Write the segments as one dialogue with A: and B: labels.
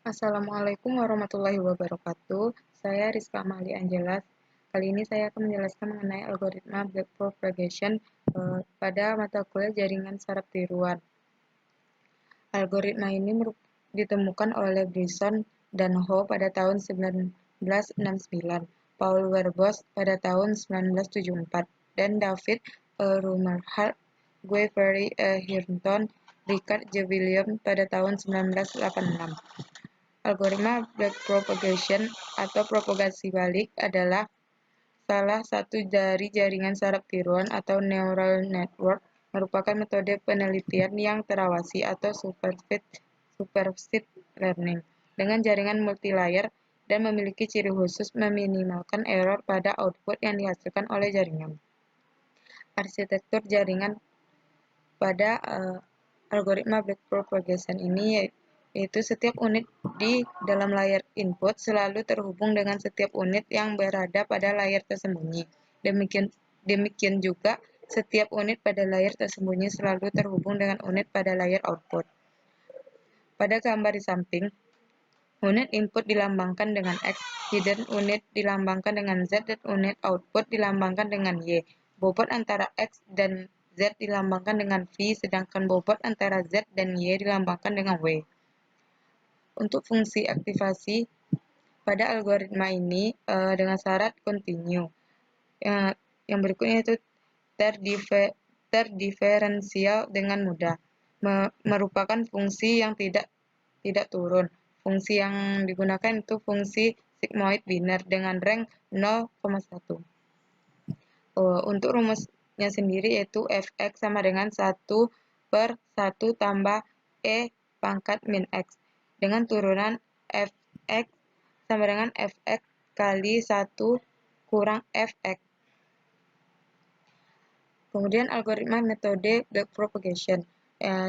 A: Assalamualaikum warahmatullahi wabarakatuh. Saya Rizka Amali Anjelas. Kali ini saya akan menjelaskan mengenai algoritma backpropagation pada mata kuliah jaringan saraf tiruan. Algoritma ini ditemukan oleh Bryson dan Ho pada tahun 1969, Paul Werbos pada tahun 1974, dan David Rumerhard, Guy Hinton, Richard J. Williams pada tahun 1986. Algoritma backpropagation atau propagasi balik adalah salah satu dari jaringan saraf tiruan atau neural network, merupakan metode penelitian yang terawasi atau supervised learning dengan jaringan multilayer dan memiliki ciri khusus meminimalkan error pada output yang dihasilkan oleh jaringan. Arsitektur jaringan pada algoritma backpropagation ini yaitu setiap unit di dalam layar input selalu terhubung dengan setiap unit yang berada pada layar tersembunyi. Demikian juga setiap unit pada layar tersembunyi selalu terhubung dengan unit pada layar output. Pada gambar di samping, unit input dilambangkan dengan X, hidden unit dilambangkan dengan Z, dan unit output dilambangkan dengan Y. Bobot antara X dan Z dilambangkan dengan V, sedangkan bobot antara Z dan Y dilambangkan dengan W. Untuk fungsi aktivasi pada algoritma ini dengan syarat kontinu. Yang berikutnya itu terdiferensial dengan mudah, merupakan fungsi yang tidak turun. Fungsi yang digunakan itu fungsi sigmoid biner dengan rank 0,1. Untuk rumusnya sendiri yaitu fx sama dengan 1/1 tambah e pangkat min x dengan turunan fx sama dengan fx kali 1 kurang fx. Kemudian algoritma metode backpropagation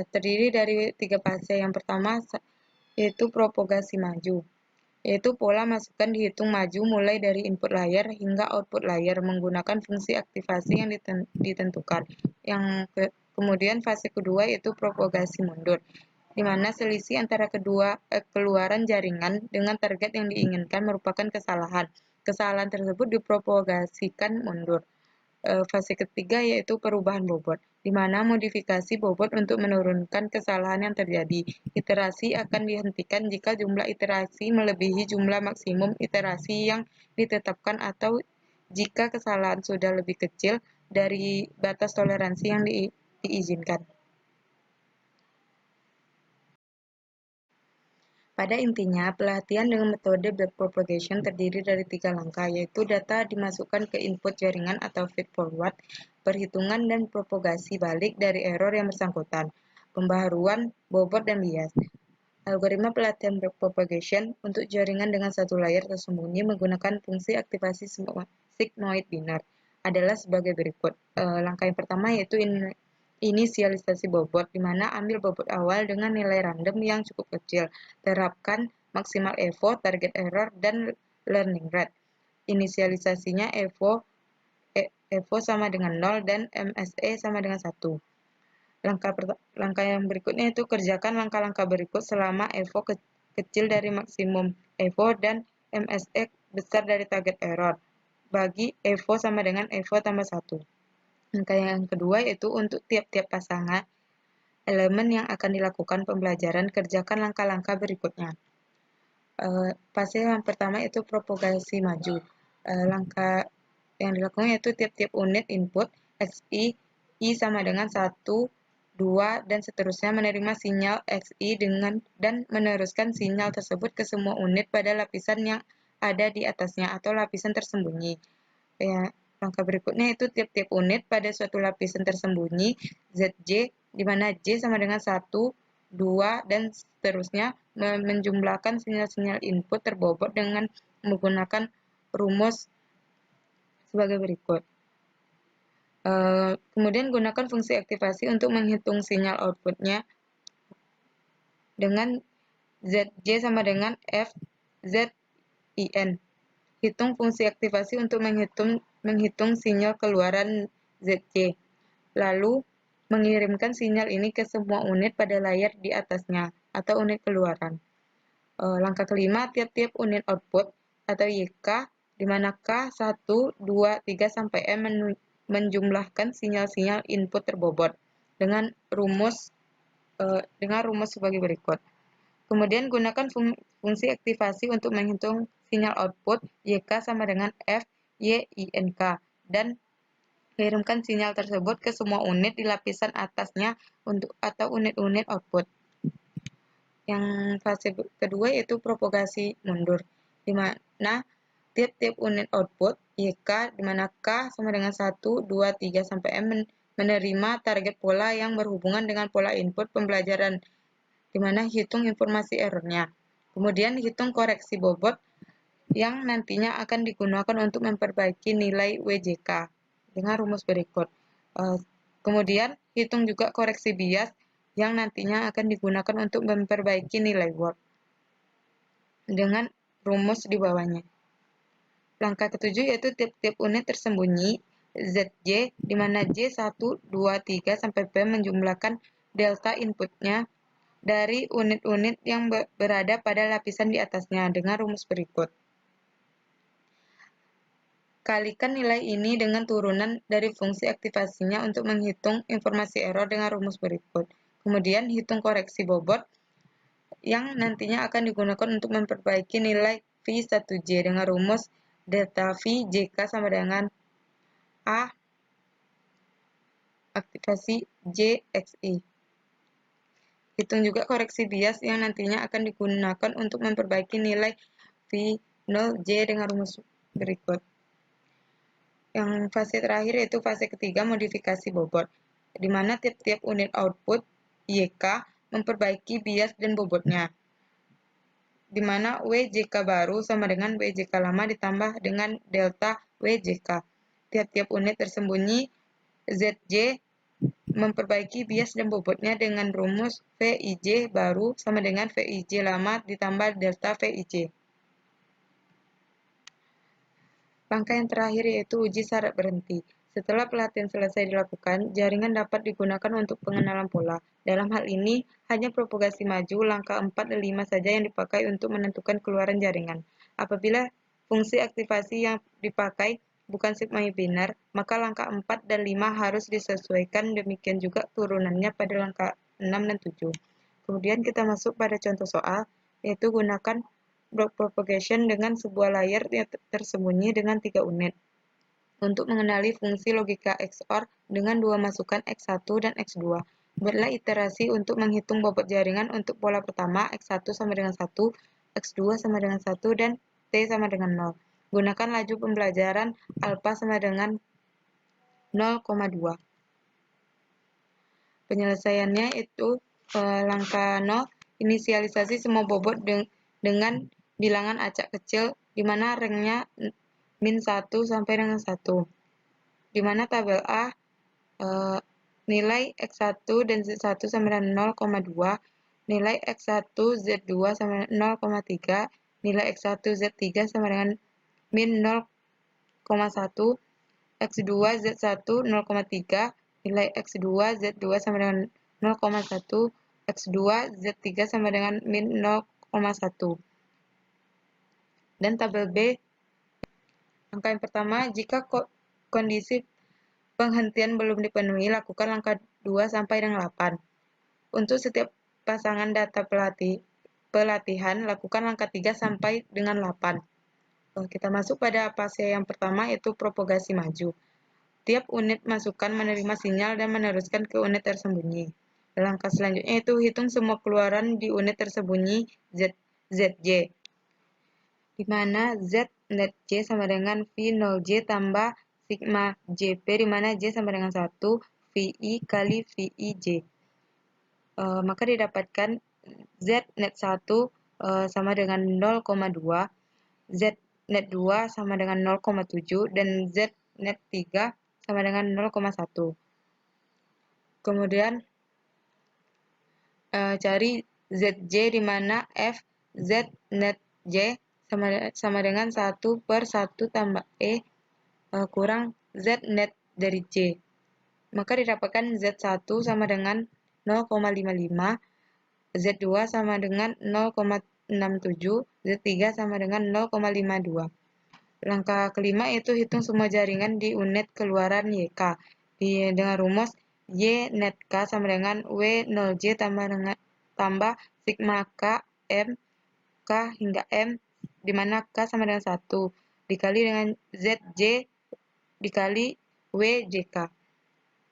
A: terdiri dari 3 fase. Yang pertama yaitu propagasi maju, yaitu pola masukan dihitung maju mulai dari input layar hingga output layar menggunakan fungsi aktivasi yang ditentukan. Kemudian fase kedua yaitu propagasi mundur, di mana selisih antara keluaran jaringan dengan target yang diinginkan merupakan kesalahan. Kesalahan tersebut dipropagasikan mundur. Fase ketiga yaitu perubahan bobot, di mana modifikasi bobot untuk menurunkan kesalahan yang terjadi. Iterasi akan dihentikan jika jumlah iterasi melebihi jumlah maksimum iterasi yang ditetapkan atau jika kesalahan sudah lebih kecil dari batas toleransi yang diizinkan. Pada intinya, pelatihan dengan metode backpropagation terdiri dari 3 langkah, yaitu data dimasukkan ke input jaringan atau feed-forward, perhitungan dan propagasi balik dari error yang bersangkutan, pembaharuan, bobot, dan bias. Algoritma pelatihan backpropagation untuk jaringan dengan satu layar tersembunyi menggunakan fungsi aktivasi sigmoid biner adalah sebagai berikut. Langkah yang pertama yaitu inisialisasi bobot, di mana ambil bobot awal dengan nilai random yang cukup kecil. Terapkan maksimal EVO, target error, dan learning rate. Inisialisasinya EVO sama dengan 0 dan MSE sama dengan 1. Langkah yang berikutnya itu kerjakan langkah-langkah berikut selama EVO kecil dari maksimum EVO dan MSE besar dari target error. Bagi EVO sama dengan EVO tambah 1. Langkah yang kedua yaitu untuk tiap-tiap pasangan elemen yang akan dilakukan pembelajaran, kerjakan langkah-langkah berikutnya. Fase yang pertama itu propagasi maju. Langkah yang dilakukan yaitu tiap-tiap unit input XI sama dengan 1, 2, dan seterusnya menerima sinyal XI dan meneruskan sinyal tersebut ke semua unit pada lapisan yang ada di atasnya atau lapisan tersembunyi. Langkah berikutnya itu tiap-tiap unit pada suatu lapisan tersembunyi ZJ, di mana J sama dengan 1, 2, dan seterusnya menjumlahkan sinyal-sinyal input terbobot dengan menggunakan rumus sebagai berikut. Kemudian gunakan fungsi aktivasi untuk menghitung sinyal outputnya dengan ZJ sama dengan FZIN. Hitung fungsi aktivasi untuk menghitung sinyal keluaran ZJ, lalu mengirimkan sinyal ini ke semua unit pada layar di atasnya atau unit keluaran. Langkah kelima, tiap-tiap unit output atau YK di mana K 1, 2, 3 sampai M menjumlahkan sinyal-sinyal input terbobot dengan rumus sebagai berikut. Kemudian gunakan fungsi aktivasi untuk menghitung sinyal output YK sama dengan F Y I N K dan kirimkan sinyal tersebut ke semua unit di lapisan atasnya atau unit-unit output. Yang fase kedua yaitu propagasi mundur, di mana tiap-tiap unit output YK di mana K sama dengan 1, 2, 3 sampai M menerima target pola yang berhubungan dengan pola input pembelajaran, di mana hitung informasi errornya. Kemudian hitung koreksi bobot yang nantinya akan digunakan untuk memperbaiki nilai WJK dengan rumus berikut. Kemudian hitung juga koreksi bias yang nantinya akan digunakan untuk memperbaiki nilai work dengan rumus di bawahnya. Langkah ketujuh yaitu tiap-tiap unit tersembunyi ZJ di mana J 1, 2, 3 sampai P menjumlahkan delta inputnya dari unit-unit yang berada pada lapisan di atasnya dengan rumus berikut. Kalikan nilai ini dengan turunan dari fungsi aktivasinya untuk menghitung informasi error dengan rumus berikut. Kemudian hitung koreksi bobot yang nantinya akan digunakan untuk memperbaiki nilai V1J dengan rumus delta V JK sama dengan A aktivasi JXI. Hitung juga koreksi bias yang nantinya akan digunakan untuk memperbaiki nilai V0J dengan rumus berikut. Yang fase terakhir yaitu fase ketiga, modifikasi bobot, di mana tiap-tiap unit output YK memperbaiki bias dan bobotnya, di mana WJK baru sama dengan WJK lama ditambah dengan delta WJK. Tiap-tiap unit tersembunyi ZJ memperbaiki bias dan bobotnya dengan rumus VIJ baru sama dengan VIJ lama ditambah delta VIJ. Langkah yang terakhir yaitu uji syarat berhenti. Setelah pelatihan selesai dilakukan, jaringan dapat digunakan untuk pengenalan pola. Dalam hal ini, hanya propagasi maju langkah 4 dan 5 saja yang dipakai untuk menentukan keluaran jaringan. Apabila fungsi aktivasi yang dipakai bukan sigma binar, maka langkah 4 dan 5 harus disesuaikan, demikian juga turunannya pada langkah 6 dan 7. Kemudian kita masuk pada contoh soal, yaitu gunakan block propagation dengan sebuah layar yang tersembunyi dengan 3 unit. Untuk mengenali fungsi logika XOR dengan dua masukan X1 dan X2. Buatlah iterasi untuk menghitung bobot jaringan untuk pola pertama X1 sama dengan 1, X2 sama dengan 1, dan T sama dengan 0. Gunakan laju pembelajaran alpha sama dengan 0,2. Penyelesaiannya itu langkah 0, inisialisasi semua bobot dengan bilangan acak kecil di mana rangnya min 1 sampai dengan 1. Di mana tabel A nilai X1 dan Z1 sama dengan 0,2, nilai X1 Z2 sama dengan 0,3, nilai X1 Z3 sama dengan min 0,1, X2 Z1 0,3, nilai X2 Z2 sama dengan 0,1, X2 Z3 sama dengan min 0,1. Dan tabel B, langkah yang pertama, jika kondisi penghentian belum dipenuhi, lakukan langkah 2 sampai dengan 8. Untuk setiap pasangan data pelatihan, lakukan langkah 3 sampai dengan 8. Kita masuk pada fase yang pertama, yaitu propagasi maju. Tiap unit masukan menerima sinyal dan meneruskan ke unit tersembunyi. Langkah selanjutnya itu hitung semua keluaran di unit tersembunyi ZJ, di mana Z net J sama dengan V0J tambah sigma JP, di mana J sama dengan 1, VI kali VIJ. Maka didapatkan Z net 1 sama dengan 0,2, Z net 2 sama dengan 0,7, dan Z net 3 sama dengan 0,1. Kemudian cari ZJ di mana F Z net J sama dengan 1 per 1 tambah E kurang Z net dari J. Maka didapatkan Z1 sama dengan 0,55, Z2 sama dengan 0,7, 0,67, Z3 sama dengan 0,52. Langkah kelima yaitu hitung semua jaringan di unit keluaran YK. Dengan rumus Y net K sama dengan W0J tambah sigma K M K hingga M, di mana K sama dengan 1, dikali dengan ZJ dikali WJK.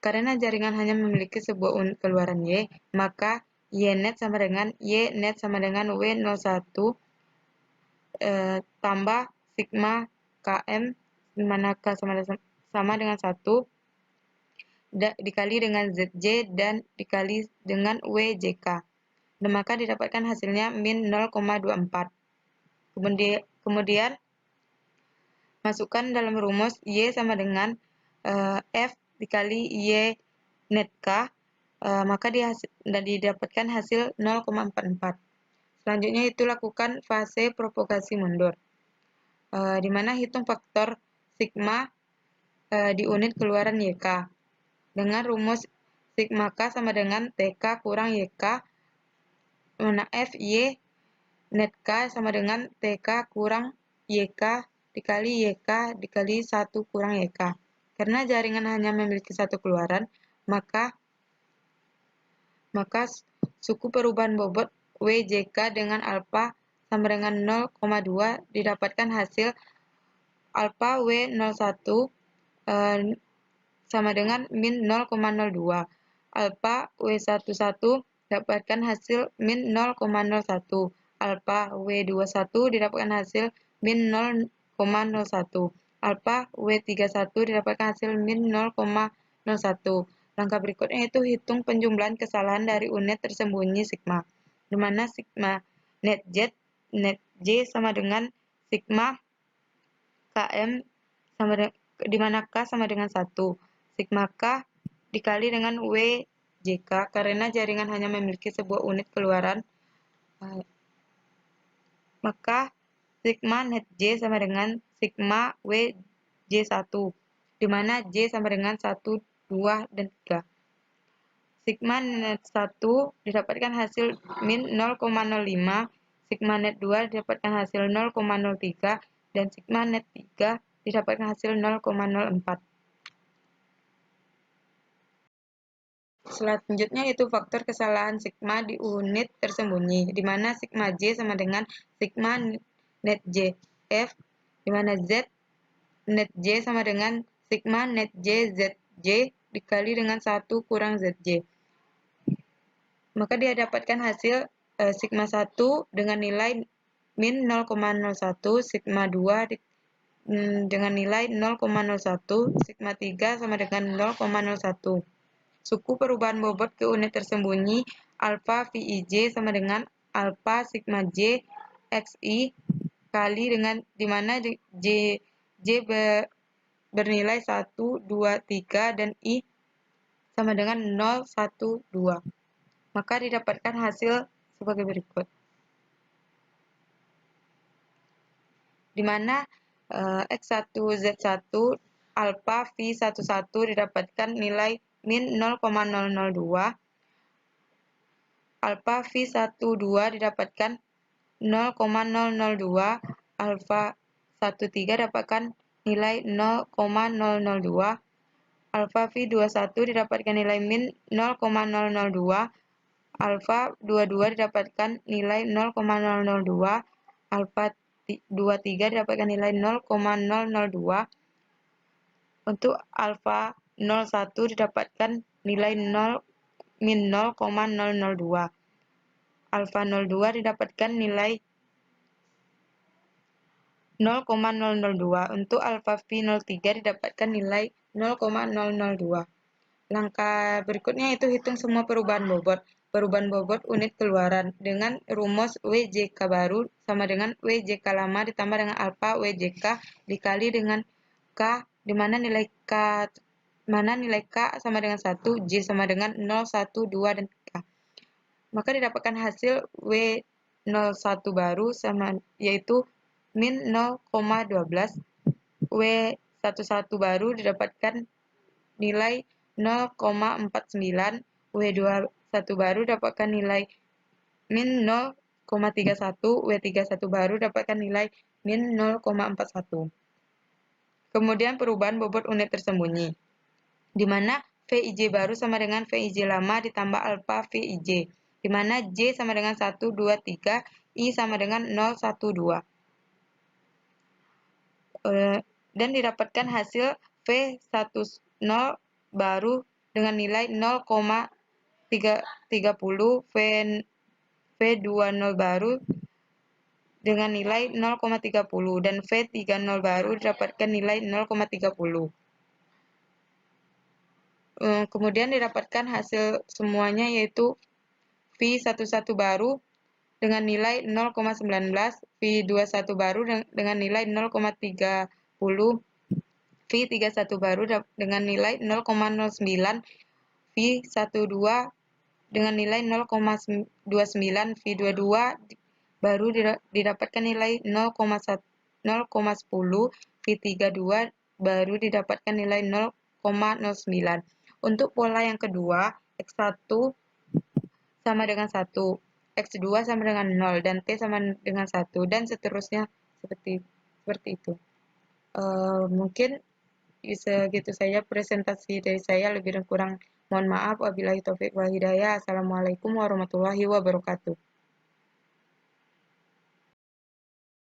A: Karena jaringan hanya memiliki sebuah unit keluaran Y, maka Y-net sama dengan W01 tambah sigma Km, di mana K sama dengan 1, dikali dengan ZJ dan dikali dengan WJK. Dan maka didapatkan hasilnya min 0,24. Kemudian masukkan dalam rumus Y sama dengan F dikali Y net K, maka didapatkan hasil 0,44. Selanjutnya itu lakukan fase propagasi mundur, di mana hitung faktor sigma di unit keluaran YK dengan rumus sigma K sama dengan TK kurang YK, mana F Y net K sama dengan TK kurang YK dikali YK dikali 1 kurang YK. Karena jaringan hanya memiliki satu keluaran, maka suku perubahan bobot WJK dengan alfa sama dengan 0,2 didapatkan hasil alfa W01 sama dengan min 0,02. Alfa W11 dapatkan hasil min 0,01. Alfa W21 didapatkan hasil min 0,01. Alfa W31 didapatkan hasil min 0,01. Langkah berikutnya itu hitung penjumlahan kesalahan dari unit tersembunyi sigma, di mana sigma net J sama dengan sigma Km di mana K sama dengan 1. Sigma K dikali dengan WJK karena jaringan hanya memiliki sebuah unit keluaran, maka sigma net J sama dengan sigma WJ1, di mana J sama dengan 1, 2, dan 3. Sigma net 1 didapatkan hasil min 0,05, sigma net 2 didapatkan hasil 0,03, dan sigma net 3 didapatkan hasil 0,04. Selanjutnya itu faktor kesalahan sigma di unit tersembunyi, di mana sigma J sama dengan sigma net J F, di mana Z net J sama dengan sigma net J ZJ dikali dengan 1 kurang ZJ. Maka dia dapatkan hasil sigma 1 dengan nilai min 0,01, sigma 2 dengan nilai 0,01, sigma 3 sama dengan 0,01. Suku perubahan bobot ke unit tersembunyi alfa VIJ sama dengan alfa sigma J XI kali dengan di mana J bernilai 1, 2, 3 dan I sama dengan 0, 1, 2. Maka didapatkan hasil sebagai berikut. Di mana X1 Z1 alfa V11 didapatkan nilai min 0,002, alfa V12 didapatkan 0,002, alfa 13 dapatkan nilai 0,002, alfa V21 didapatkan nilai min 0,002, alfa 22 didapatkan nilai 0,002, alfa 23 didapatkan nilai 0,002, untuk alfa 01 didapatkan nilai 0 min 0,002, alfa 02 didapatkan nilai 0,002, untuk alfa V03 didapatkan nilai 0,002. Langkah berikutnya itu hitung semua perubahan bobot unit keluaran dengan rumus WJK baru sama dengan WJK lama ditambah dengan alfa WJK dikali dengan K, di mana nilai K sama dengan 1, J sama dengan 0, 1, 2, dan 3. Maka didapatkan hasil W01 baru yaitu min 0,12, W11 baru didapatkan nilai 0,49, W21 baru dapatkan nilai min W31 baru dapatkan nilai min 0,41. Kemudian perubahan bobot unit tersembunyi, di mana Vij baru sama dengan Vij lama ditambah alfa Vij, di mana J sama dengan 1, 2, 3, I sama dengan 0, 1, 2. Dan didapatkan hasil V10 baru dengan nilai 0,30, V20 baru dengan nilai 0,30, dan V30 baru didapatkan nilai 0,30. Kemudian didapatkan hasil semuanya yaitu V11 baru dengan nilai 0,19, V21 baru dengan nilai 0,30, V31 baru dengan nilai 0,09, V12 dengan nilai 0,29, V22 baru didapatkan nilai 0,10, V32 baru didapatkan nilai 0,09. Untuk pola yang kedua, X1 sama dengan 1, X2 sama dengan 0, dan T sama dengan 1, dan seterusnya seperti itu. Mungkin segitu saja presentasi dari saya, lebih dan kurang mohon maaf. Wabillahi taufiq wal hidayah. Assalamualaikum warahmatullahi wabarakatuh.